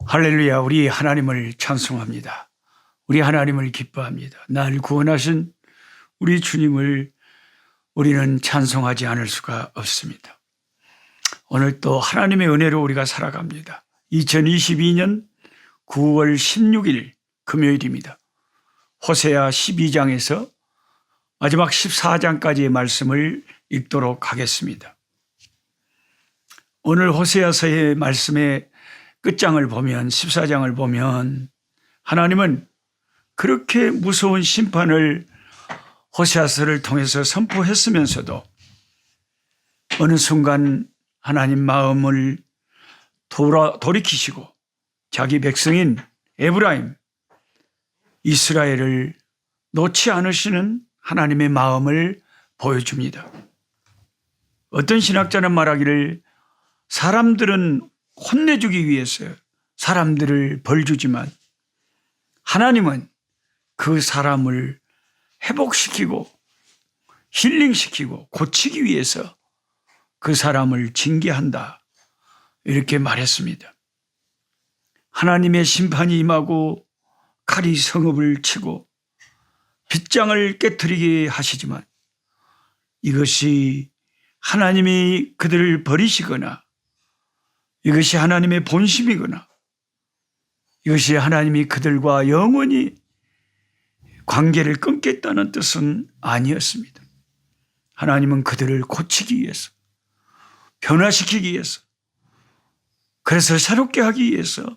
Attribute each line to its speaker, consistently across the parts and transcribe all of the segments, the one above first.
Speaker 1: 할렐루야. 우리 하나님을 찬송합니다. 우리 하나님을 기뻐합니다. 날 구원하신 우리 주님을 우리는 찬송하지 않을 수가 없습니다. 오늘 또 하나님의 은혜로 우리가 살아갑니다. 2022년 9월 16일 금요일입니다. 호세아 12장에서 마지막 14장까지의 말씀을 읽도록 하겠습니다. 오늘 호세아서의 말씀의 끝장을 보면 14장을 보면 하나님은 그렇게 무서운 심판을 호세아서를 통해서 선포했으면서도 어느 순간 하나님 마음을 돌이키시고 자기 백성인 에브라임, 이스라엘을 놓지 않으시는 하나님의 마음을 보여줍니다. 어떤 신학자는 말하기를 사람들은 혼내주기 위해서 사람들을 벌주지만 하나님은 그 사람을 회복시키고 힐링시키고 고치기 위해서 그 사람을 징계한다. 이렇게 말했습니다. 하나님의 심판이 임하고 칼이 성읍을 치고 빗장을 깨트리게 하시지만 이것이 하나님이 그들을 버리시거나 이것이 하나님의 본심이거나 이것이 하나님이 그들과 영원히 관계를 끊겠다는 뜻은 아니었습니다. 하나님은 그들을 고치기 위해서, 변화시키기 위해서, 그래서 새롭게 하기 위해서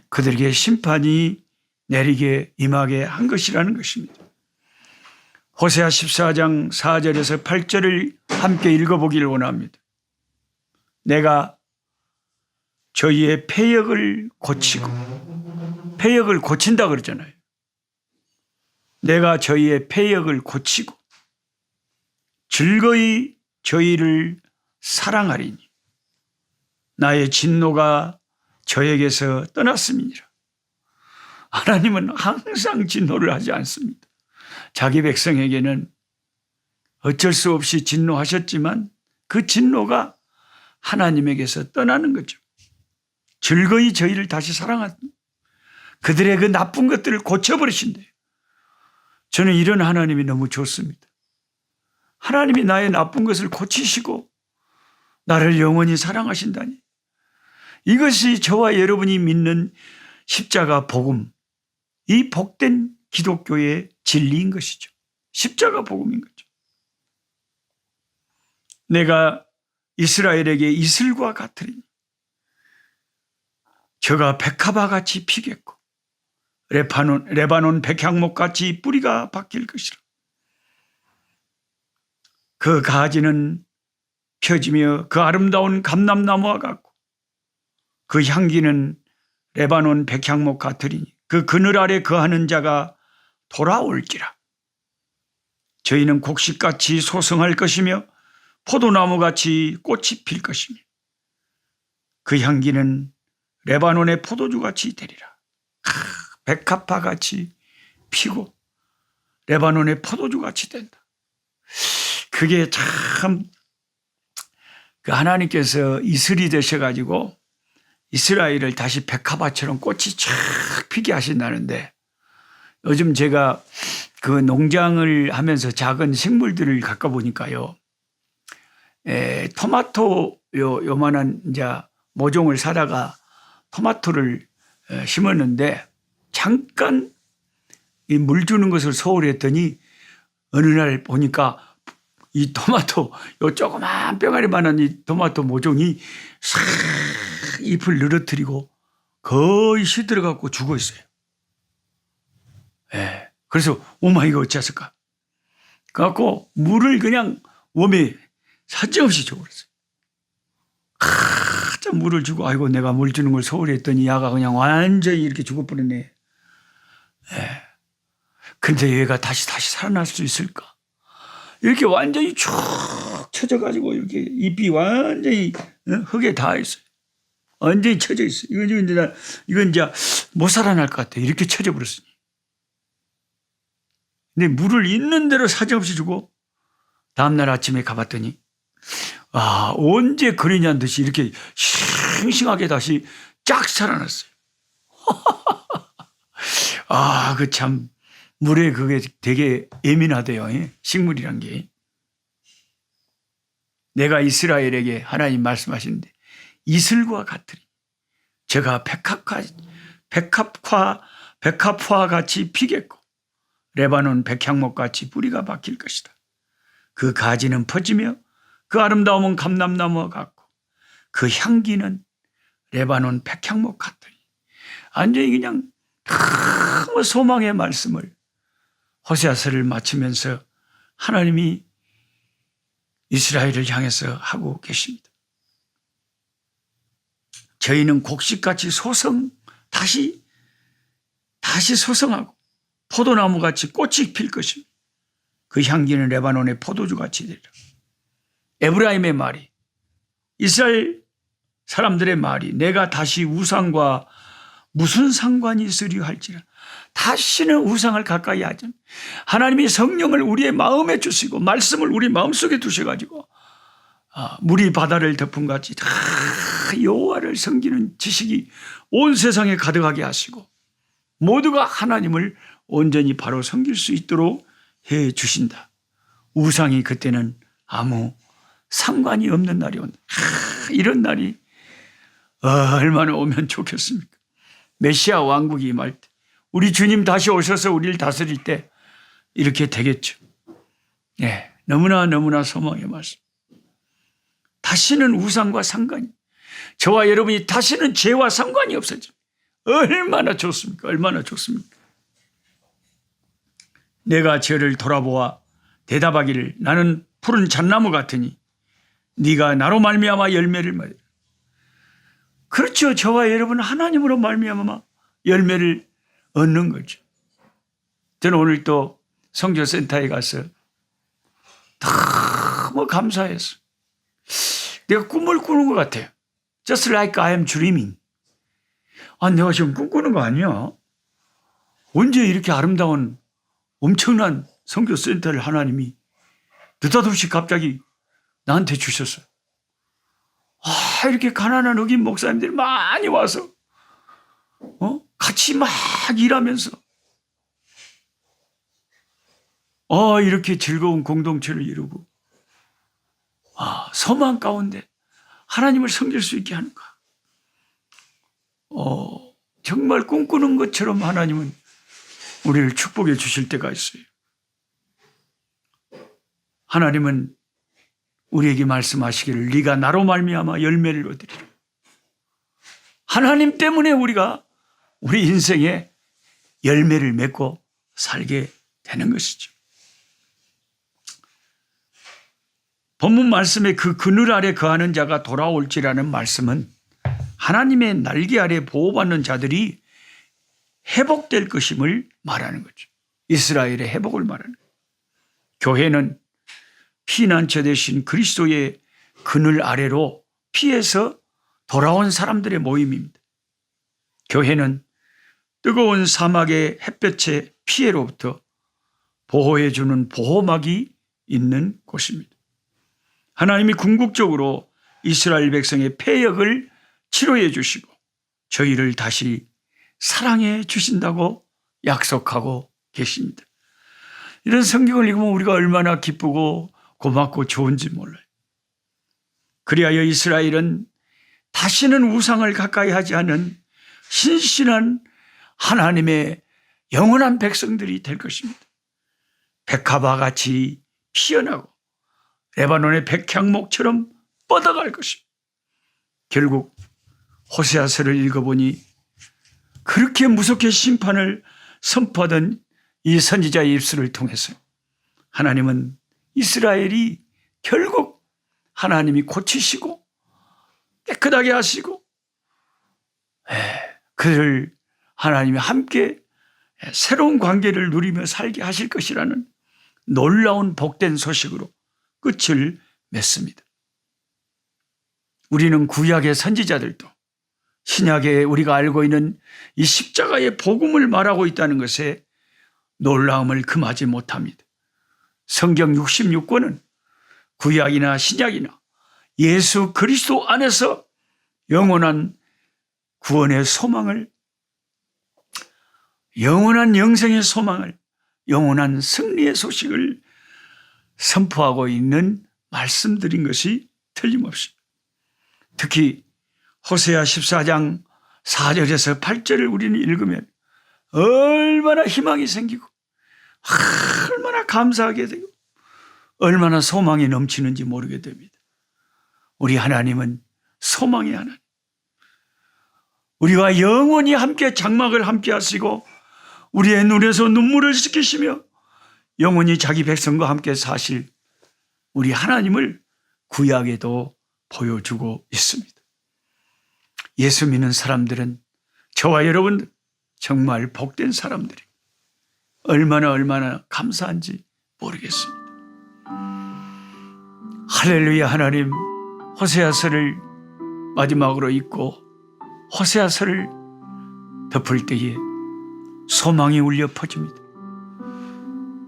Speaker 1: 그들에게 심판이 내리게 임하게 한 것이라는 것입니다. 호세아 14장 4절에서 8절을 함께 읽어보기를 원합니다. 내가 저희의 패역을 고치고, 패역을 고친다 그러잖아요. 내가 저희의 패역을 고치고 즐거이 저희를 사랑하리니 나의 진노가 저에게서 떠났음이니라. 하나님은 항상 진노를 하지 않습니다. 자기 백성에게는 어쩔 수 없이 진노하셨지만 그 진노가 하나님에게서 떠나는 거죠. 즐거이 저희를 다시 사랑한다. 그들의 그 나쁜 것들을 고쳐버리신대요. 저는 이런 하나님이 너무 좋습니다. 하나님이 나의 나쁜 것을 고치시고 나를 영원히 사랑하신다니. 이것이 저와 여러분이 믿는 십자가 복음, 이 복된 기독교의 진리인 것이죠. 십자가 복음인 거죠. 내가 이스라엘에게 이슬과 같으리니 저가 백합화같이 피겠고 레바논 백향목같이 뿌리가 바뀔 것이라. 그 가지는 펴지며 그 아름다운 감람나무와 같고 그 향기는 레바논 백향목 같으리니 그 그늘 아래 거하는 자가 돌아올지라. 저희는 곡식같이 소성할 것이며 포도나무같이 꽃이 필 것이며 그 향기는 레바논의 포도주같이 되리라. 백합화같이 피고 레바논의 포도주같이 된다. 그게 참 그 하나님께서 이슬이 되셔가지고 이스라엘을 다시 백합화처럼 꽃이 쫙 피게 하신다는데 요즘 제가 그 농장을 하면서 작은 식물들을 가꿔보니까요. 토마토 요만한 이제 모종을 사다가 토마토를 심었는데 잠깐 이 물 주는 것을 소홀히 했더니 어느 날 보니까 이 토마토 요 조그만 병아리만한 이 토마토 모종이 싹 잎을 늘어뜨리고 거의 시들어갖고 죽어 있어요. 예. 그래서 오마 이거 어찌했을까? 그래갖고 물을 그냥 웜에 사정없이 줘버렸어요. 참 물을 주고 아이고 내가 물 주는 걸 소홀히 했더니 야가 그냥 완전히 이렇게 죽어버렸네. 예. 근데 얘가 다시 살아날 수 있을까? 이렇게 완전히 쭉 쳐져가지고 이렇게 잎이 완전히 흙에 닿아 있어요. 완전히 쳐져 있어요. 이건 이제 못 살아날 것 같아. 이렇게 쳐져 버렸으니. 근데 물을 있는 대로 사정없이 주고 다음날 아침에 가봤더니 언제 그러냐는 듯이 이렇게 싱싱하게 다시 쫙 살아났어요. 아, 그 참, 물에 그게 되게 예민하대요. 식물이란 게. 내가 이스라엘에게 하나님 말씀하시는데 이슬과 같으리. 제가 백합화 같이 피겠고 레바논 백향목 같이 뿌리가 박힐 것이다. 그 가지는 퍼지며 그 아름다움은 감람나무와 같고 그 향기는 레바논 백향목 같으니. 완전히 그냥 너무 소망의 말씀을 호세아서를 마치면서 하나님이 이스라엘을 향해서 하고 계십니다. 저희는 곡식같이 다시 소성하고 포도나무같이 꽃이 필 것입니다. 그 향기는 레바논의 포도주같이 되리라. 에브라임의 말이, 이스라엘 사람들의 말이, 내가 다시 우상과 무슨 상관이 있으려 할지라. 다시는 우상을 가까이 하지. 하나님이 성령을 우리의 마음에 주시고 말씀을 우리 마음속에 두셔가지고 물이 바다를 덮은 같이 다 여호와를 섬기는 지식이 온 세상에 가득하게 하시고 모두가 하나님을 온전히 바로 섬길 수 있도록 해 주신다. 우상이 그때는 아무 상관이 없는 날이 온다. 이런 날이 얼마나 오면 좋겠습니까? 메시아 왕국이 임할 때, 우리 주님 다시 오셔서 우리를 다스릴 때 이렇게 되겠죠. 네, 너무나 소망의 말씀. 다시는 우상과 상관이, 저와 여러분이 다시는 죄와 상관이 없어져. 얼마나 좋습니까? 얼마나 좋습니까? 내가 저를 돌아보아 대답하기를 나는 푸른 잣나무 같으니 네가 나로 말미암아 열매를 맺으라. 그렇죠. 저와 여러분은 하나님으로 말미암아 열매를 얻는 거죠. 저는 오늘 또 성교센터에 가서 너무 감사해서 내가 꿈을 꾸는 것 같아요. Just like I am dreaming. 내가 지금 꿈꾸는 거 아니야? 언제 이렇게 아름다운 엄청난 성교센터를 하나님이 느닷없이 갑자기 나한테 주셨어요. 이렇게 가난한 흑인 목사님들이 많이 와서 같이 막 일하면서 이렇게 즐거운 공동체를 이루고 소망 가운데 하나님을 섬길 수 있게 하는가. 정말 꿈꾸는 것처럼 하나님은 우리를 축복해 주실 때가 있어요. 하나님은 우리에게 말씀하시기를 네가 나로 말미암아 열매를 얻으리라. 하나님 때문에 우리가 우리 인생에 열매를 맺고 살게 되는 것이죠. 본문 말씀에 그 그늘 아래 거하는 자가 돌아올지라는 말씀은 하나님의 날개 아래 보호받는 자들이 회복될 것임을 말하는 거죠. 이스라엘의 회복을 말하는 거예요. 교회는 피난처 되신 그리스도의 그늘 아래로 피해서 돌아온 사람들의 모임입니다. 교회는 뜨거운 사막의 햇볕의 피해로부터 보호해주는 보호막이 있는 곳입니다. 하나님이 궁극적으로 이스라엘 백성의 패역을 치료해 주시고 저희를 다시 사랑해 주신다고 약속하고 계십니다. 이런 성경을 읽으면 우리가 얼마나 기쁘고 고맙고 좋은지 몰라요. 그리하여 이스라엘은 다시는 우상을 가까이 하지 않은 신실한 하나님의 영원한 백성들이 될 것입니다. 백합화 같이 피어나고 레바논의 백향목처럼 뻗어갈 것입니다. 결국 호세아서를 읽어보니 그렇게 무섭게 심판을 선포하던 이 선지자의 입술을 통해서 하나님은 이스라엘이 결국 하나님이 고치시고 깨끗하게 하시고 그를 하나님이 함께 새로운 관계를 누리며 살게 하실 것이라는 놀라운 복된 소식으로 끝을 맺습니다. 우리는 구약의 선지자들도 신약에 우리가 알고 있는 이 십자가의 복음을 말하고 있다는 것에 놀라움을 금하지 못합니다. 성경 66권은 구약이나 신약이나 예수 그리스도 안에서 영원한 구원의 소망을, 영원한 영생의 소망을, 영원한 승리의 소식을 선포하고 있는 말씀드린 것이 틀림없습니다. 특히 호세아 14장 4절에서 8절을 우리는 읽으면 얼마나 희망이 생기고 얼마나 감사하게 되고 얼마나 소망이 넘치는지 모르게 됩니다. 우리 하나님은 소망의 하나님, 우리와 영원히 함께 장막을 함께 하시고 우리의 눈에서 눈물을 씻기시며 영원히 자기 백성과 함께 사실 우리 하나님을 구약에도 보여주고 있습니다. 예수 믿는 사람들은, 저와 여러분 정말 복된 사람들이 얼마나 감사한지 모르겠습니다. 할렐루야. 하나님 호세아서를 마지막으로 읽고 호세아서를 덮을 때에 소망이 울려 퍼집니다.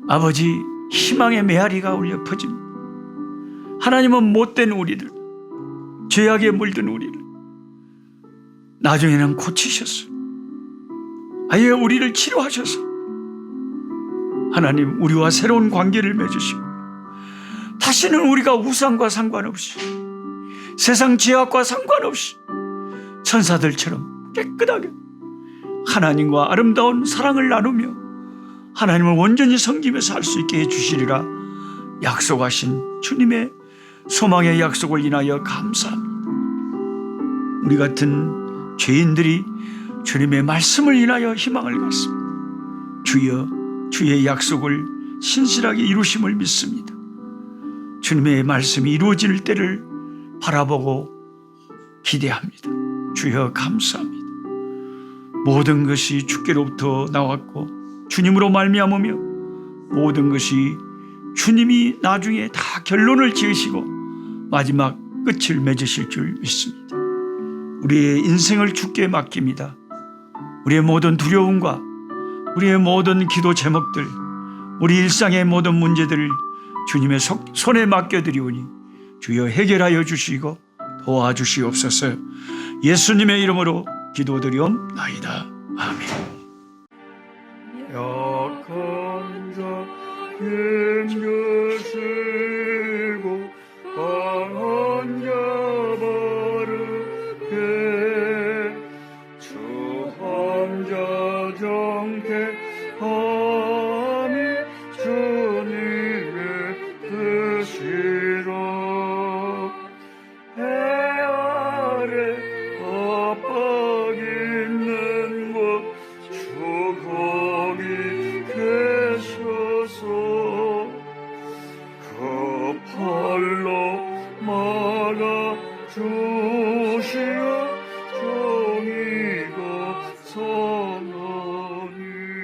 Speaker 1: 아버지, 희망의 메아리가 울려 퍼집니다. 하나님은 못된 우리들, 죄악에 물든 우리를 나중에는 고치셨어요. 아예 우리를 치료하셔서 하나님 우리와 새로운 관계를 맺으시고 다시는 우리가 우상과 상관없이 세상 죄악과 상관없이 천사들처럼 깨끗하게 하나님과 아름다운 사랑을 나누며 하나님을 온전히 섬기며 살 수 있게 해주시리라 약속하신 주님의 소망의 약속을 인하여 감사합니다. 우리 같은 죄인들이 주님의 말씀을 인하여 희망을 갖습니다. 주여, 주의 약속을 신실하게 이루심을 믿습니다. 주님의 말씀이 이루어질 때를 바라보고 기대합니다. 주여 감사합니다. 모든 것이 주께로부터 나왔고 주님으로 말미암으며 모든 것이 주님이 나중에 다 결론을 지으시고 마지막 끝을 맺으실 줄 믿습니다. 우리의 인생을 주께 맡깁니다. 우리의 모든 두려움과 우리의 모든 기도 제목들, 우리 일상의 모든 문제들을 주님의 손에 맡겨드리오니 주여 해결하여 주시고 도와주시옵소서. 예수님의 이름으로 기도드리옵나이다. 아멘. 약한 자 힘주시고 강한 자 바르게 주 함자 정택하시고